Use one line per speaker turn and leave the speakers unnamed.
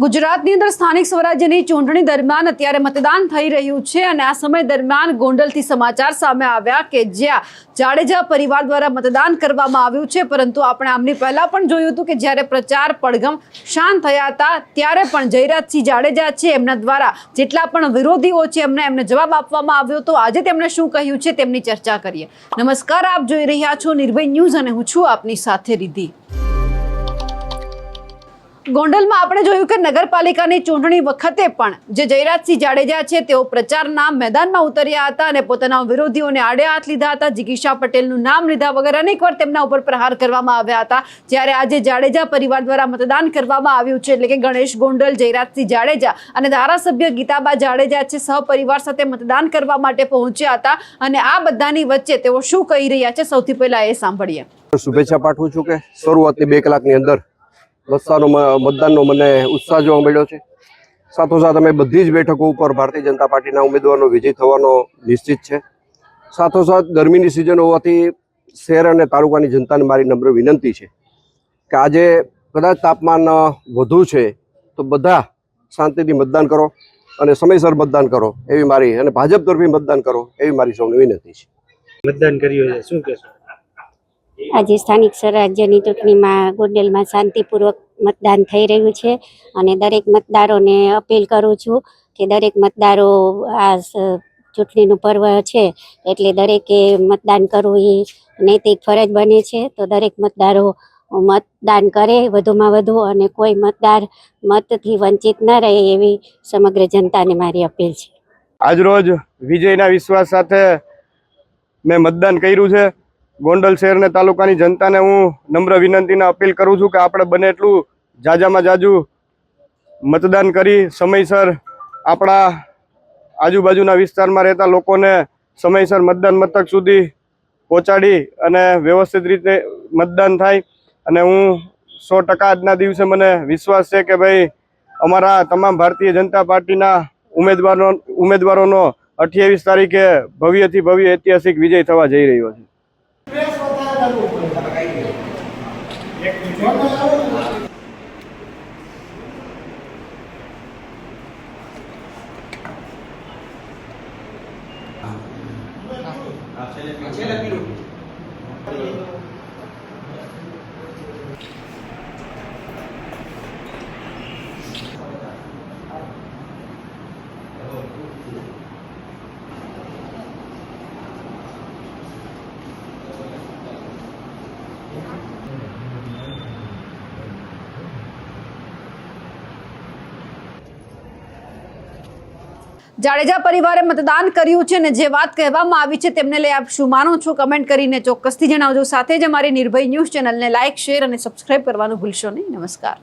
ગુજરાતની અંદર સ્થાનિક સ્વરાજ્યની ચૂંટણી દરમિયાન અત્યારે મતદાન થઈ રહ્યું છે અને આ સમય દરમિયાન ગોંડલથી સમાચાર સામે આવ્યા કે જ્યાં જાડેજા પરિવાર દ્વારા મતદાન કરવામાં આવ્યું છે, પરંતુ આપણે આમની પહેલા પણ જોયું હતું કે જ્યારે પ્રચાર પડઘમ શાંત થયા હતા ત્યારે પણ જયરાજસિંહ જાડેજા છે એમના દ્વારા જેટલા પણ વિરોધીઓ છે એમને જવાબ આપવામાં આવ્યો હતો। આજે તેમણે શું કહ્યું છે તેમની ચર્ચા કરીએ। નમસ્કાર, આપ જોઈ રહ્યા છો નિર્ભય ન્યૂઝ અને હું છું આપની સાથે રિદ્ધિ। ગોંડલમાં આપણે જોયું કે નગરપાલિકાની ચૂંટણી વખતે પણ જે જયરાજસિંહ જાડેજા છે તેઓ પ્રચારના મેદાનમાં ઉતર્યા હતા અને પોતાના વિરોધીઓને આડે હાથ લીધા હતા। જિગીશા પટેલનું નામ લીધા વગર અનેકવાર તેમના ઉપર પ્રહાર કરવામાં આવ્યા હતા। જ્યારે આજે જાડેજા પરિવાર દ્વારા મતદાન કરવામાં આવ્યું છે, એટલે કે ગણેશ ગોંડલ, જયરાજસિંહ જાડેજા અને ધારાસભ્ય ગીતાબા જાડેજા છે સહપરિવાર સાથે મતદાન કરવા માટે પહોંચ્યા હતા અને આ બધાની વચ્ચે તેઓ શું કહી રહ્યા છે સૌથી પહેલા એ સાંભળીએ।
શુભેચ્છા પાઠવું છું કે શરૂઆતની 2 કલાકની અંદર મતદાનનો મને ઉત્સાહ જોવા મળ્યો છે। સાથોસાથ અમે બધી જ બેઠકો ઉપર ભારતીય જનતા પાર્ટીના ઉમેદવારનો વિજય થવાનો નિશ્ચિત છે। સાથોસાથ ગરમીની સિઝન હોવાથી શહેર અને તાલુકાની જનતાને મારી નમ્ર વિનંતી છે કે આજે કદાચ તાપમાન વધુ છે તો બધા શાંતિથી મતદાન કરો અને સમયસર મતદાન કરો એવી મારી, અને ભાજપ તરફી મતદાન કરો એવી મારી સૌને વિનંતી છે।
મતદાન કર્યું છે, શું કહેશો?
આજે સ્થાનિક સ્વરાજ્યની ચૂંટણીમાં ગોંડલમાં શાંતિપૂર્વક મતદાન થઈ રહ્યું છે અને દરેક મતદારોને અપીલ કરું છું કે દરેક મતદારો આ ચૂંટણીનું પર્વ છે એટલે દરેકે મતદાન કરવું એ નૈતિક ફરજ બને છે। તો દરેક મતદારો મતદાન કરે વધુમાં વધુ અને કોઈ મતદાર મતથી વંચિત ન રહે એવી સમગ્ર જનતાને મારી અપીલ છે।
આજરોજ વિજયના વિશ્વાસ સાથે મેં મતદાન કર્યું છે। ગોંડલ શહેર અને તાલુકાની જનતાને હું નમ્ર વિનંતીને અપીલ કરું છું કે આપણે બને એટલું જાજામાં જાજુ મતદાન કરી સમયસર આપણા આજુબાજુના વિસ્તારમાં રહેતા લોકોને સમયસર મતદાન મથક સુધી પહોંચાડી અને વ્યવસ્થિત રીતે મતદાન થાય। અને હું 100% આજના દિવસે મને વિશ્વાસ છે કે ભાઈ અમારા તમામ ભારતીય જનતા પાર્ટીના ઉમેદવારોનો 28 તારીખે ભવ્યથી ભવ્ય ઐતિહાસિક વિજય થવા જઈ રહ્યો છે।
જાડેજા પરિવારે મતદાન કર્યું છે અને જે વાત કહેવામાં આવી છે તેમને લઈ આપ શું માનો છો કમેન્ટ કરીને ચોક્કસથી જણાવજો। સાથે જ અમારી નિર્ભય ન્યૂઝ ચેનલને લાઇક, શેર અને સબસ્ક્રાઇબ કરવાનું ભૂલશો નહીં। નમસ્કાર।